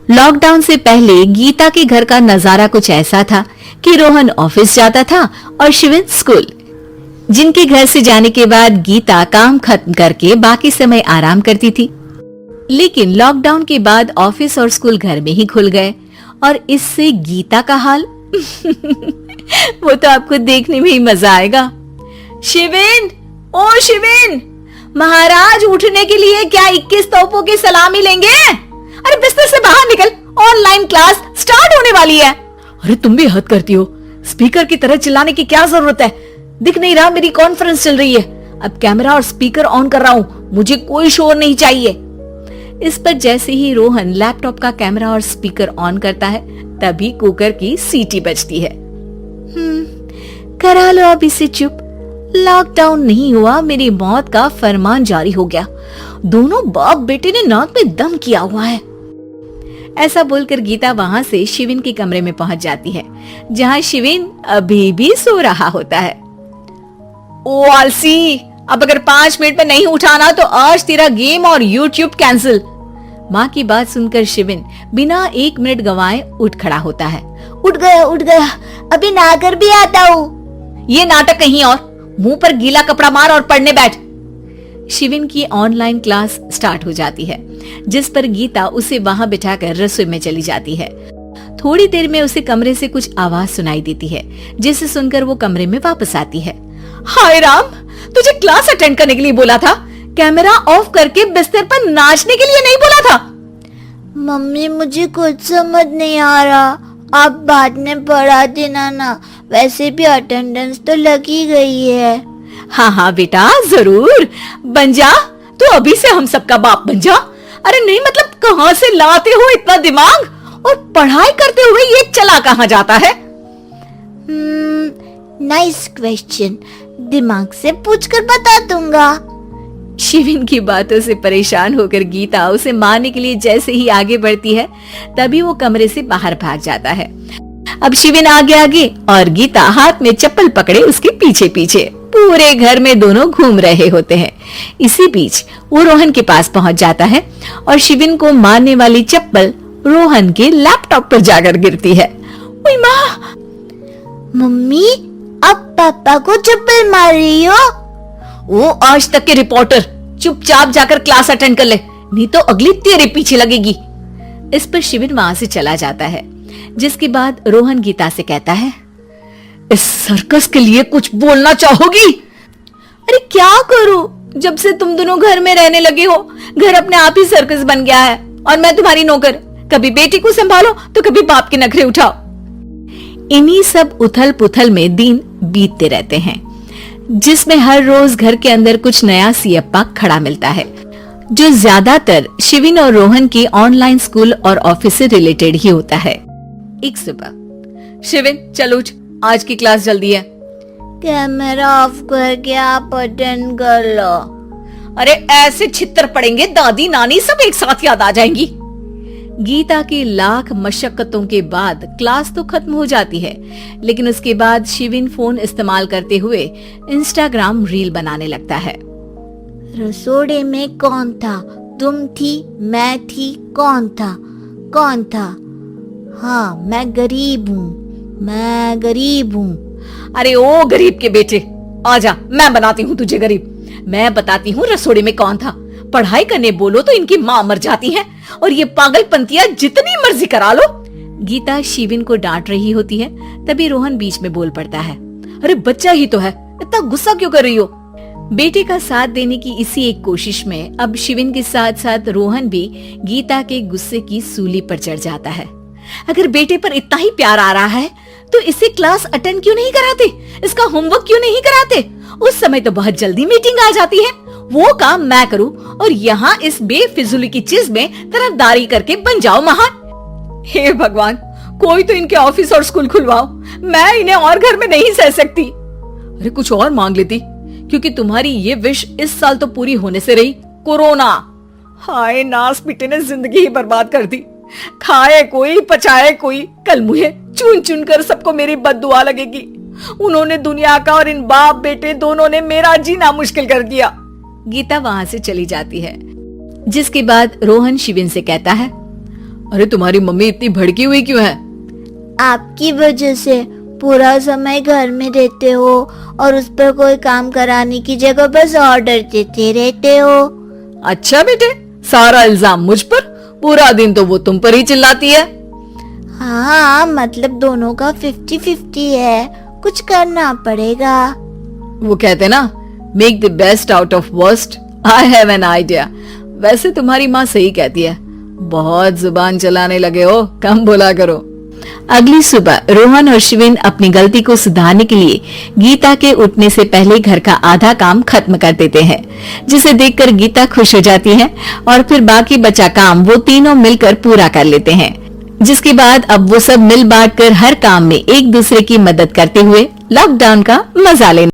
Lockdown से पहले गीता के घर का नजारा कुछ ऐसा था कि रोहन ऑफिस जाता था और शिविन स्कूल। जिनके घर से जाने के बाद गीता काम खत्म करके बाकी समय आराम करती थी। लेकिन लॉकडाउन के बाद ऑफिस और स्कूल घर में ही खुल गए और इससे गीता का हाल वो तो आपको देखने में ही मजा आएगा। शिविन, ओ शिविन, महाराज उठने के लिए क्या 21 तोपों की सलामी लेंगे? अरे बिस्तर से बाहर निकल, ऑनलाइन क्लास स्टार्ट होने वाली है। अरे तुम भी हद करती हो, स्पीकर की तरह चिल्लाने की क्या जरूरत है? दिख नहीं रहा मेरी कॉन्फ्रेंस चल रही है। अब कैमरा और स्पीकर ऑन कर रहा हूँ, मुझे कोई शोर नहीं चाहिए। इस पर जैसे ही रोहन लैपटॉप का कैमरा और स्पीकर ऑन करता है तभी कुकर की सीटी बजती है। करा लो अब इसे चुप। लॉकडाउन नहीं हुआ, मेरी मौत का फरमान जारी हो गया। दोनों बाप बेटे ने नाक में दम किया हुआ है। ऐसा बोलकर गीता वहां से शिविन के कमरे में पहुंच जाती है, जहां शिविन अभी भी सो रहा होता है। ओ आलसी, अब अगर 5 मिनट में नहीं उठाना तो आज तेरा गेम और यूट्यूब कैंसिल। माँ की बात सुनकर शिविन बिना 1 मिनट गंवाए उठ खड़ा होता है। उठ गया, अभी नहाकर भी आता हूँ। ये नाटक कहीं और, मुंह पर गीला कपड़ा मार और पढ़ने बैठ। शिविन की ऑनलाइन क्लास स्टार्ट हो जाती है, जिस पर गीता उसे वहां बिठाकर रसोई में चली जाती है। थोड़ी देर में उसे कमरे से कुछ आवाज सुनाई देती है, जिसे सुनकर वो कमरे में वापस आती है। हाय राम, तुझे क्लास अटेंड करने के लिए बोला था, कैमरा ऑफ करके बिस्तर पर नाचने के लिए नहीं बोला था। मम्मी मुझे कुछ समझ नहीं आ रहा, आप बाद में पढ़ा देना ना, वैसे भी अटेंडेंस तो लगी गई है। हाँ बेटा, जरूर बन जा, तो अभी से हम सबका बाप बन जा। अरे नहीं मतलब कहाँ से लाते हो इतना दिमाग, और पढ़ाई करते हुए ये चला कहाँ जाता है? नाइस क्वेश्चन, दिमाग से पूछकर बता दूंगा। शिविन की बातों से परेशान होकर गीता उसे मारने के लिए जैसे ही आगे बढ़ती है तभी वो कमरे से बाहर भाग जाता है। अब शिविन आगे और गीता हाथ में चप्पल पकड़े उसके पीछे पीछे पूरे घर में दोनों घूम रहे होते हैं। इसी बीच वो रोहन के पास पहुंच जाता है और शिविन को मारने वाली चप्पल रोहन के लैपटॉप पर जाकर गिरती है। ओए माँ! मम्मी, अब पापा को चप्पल मार रही हो? वो आज तक के रिपोर्टर, चुपचाप जाकर क्लास अटेंड कर ले, नहीं तो अगली तेरे पीछे लगेगी। इस पर शिविन वहां से चला जाता है, जिसके बाद रोहन गीता से कहता है, इस सर्कस के लिए कुछ बोलना चाहोगी? अरे क्या करूं, जब से तुम दोनों घर में रहने लगे हो, घर अपने आप ही सर्कस बन गया है और मैं तुम्हारी नौकर। कभी बेटी को संभालो तो कभी बाप के नखरे उठाओ। इन्हीं सब उथल पुथल में दिन बीतते रहते हैं, जिसमें हर रोज घर के अंदर कुछ नया सियप्पा खड़ा मिलता है, जो ज्यादातर शिविन और रोहन के ऑनलाइन स्कूल और ऑफिस से रिलेटेड ही होता है। एक सुबह, शिविन चल उठ, आज की क्लास जल्दी है। कैमरा ऑफ करके आप अटेंड कर लो। अरे ऐसे छित्तर पड़ेंगे, दादी नानी सब एक साथ याद आ जाएंगी। गीता की लाख मशक्कतों के बाद क्लास तो खत्म हो जाती है, लेकिन उसके बाद शिविन फोन इस्तेमाल करते हुए इंस्टाग्राम रील बनाने लगता है। रसोड़े में कौन था? तुम थी, मैं थी, कौन था? हाँ, मैं गरीब हूँ। अरे ओ गरीब के बेटे, आजा, मैं बनाती हूँ तुझे गरीब। मैं बताती हूँ रसोड़े में कौन था। पढ़ाई करने बोलो तो इनकी माँ मर जाती है, और ये पागलपंतियां जितनी मर्जी करा लो। गीता शिविन को डांट रही होती है, तभी रोहन बीच में बोल पड़ता है। अरे बच्चा ही तो है, इतना गुस्सा क्यों कर रही हो? बेटे का साथ देने की इसी एक कोशिश में अब शिविन के साथ साथ रोहन भी गीता के गुस्से की सूली पर चढ़ जाता है। अगर बेटे पर इतना ही प्यार आ रहा है तो इसे क्लास अटेंड क्यों नहीं कराते? इसका होमवर्क क्यों नहीं कराते? उस समय तो बहुत जल्दी मीटिंग आ जाती है, वो काम मैं करूं और यहाँ इस बेफिजूली की चीज में तरफदारी करके बन जाओ महान। हे भगवान, कोई तो इनके ऑफिस और स्कूल खुलवाओ, मैं इन्हें और घर में नहीं सह सकती। अरे कुछ और मांग लेती, क्योंकि तुम्हारी ये विश इस साल तो पूरी होने से रही, कोरोना। हाय नास बेटे ने जिंदगी ही बर्बाद कर दी। खाए कोई पचाए कोई, कल मुझे चुन चुन कर सबको मेरी बद्दुआ लगेगी। उन्होंने दुनिया का और इन बाप बेटे दोनों ने मेरा जीना मुश्किल कर दिया। गीता वहां से चली जाती है, जिसके बाद रोहन शिविन से कहता है, अरे तुम्हारी मम्मी इतनी भड़की हुई क्यों है? आपकी वजह से पूरा समय घर में रहते हो और उस पर कोई काम कराने की जगह बस ऑर्डर देते रहते हो। अच्छा बेटे, सारा इल्जाम मुझ पर? पूरा दिन तो वो तुम पर ही चिल्लाती है। हाँ, मतलब दोनों का 50-50 है, कुछ करना पड़ेगा। वो कहते ना, make the best out of worst. I have an idea. वैसे तुम्हारी माँ सही कहती है, बहुत जुबान चलाने लगे हो, कम बोला करो। अगली सुबह रोहन और शिविन अपनी गलती को सुधारने के लिए गीता के उठने से पहले घर का आधा काम खत्म कर देते हैं, जिसे देखकर गीता खुश हो जाती है और फिर बाकी बचा काम वो तीनों मिलकर पूरा कर लेते हैं। जिसके बाद अब वो सब मिल बांट कर हर काम में एक दूसरे की मदद करते हुए लॉकडाउन का मजा लेने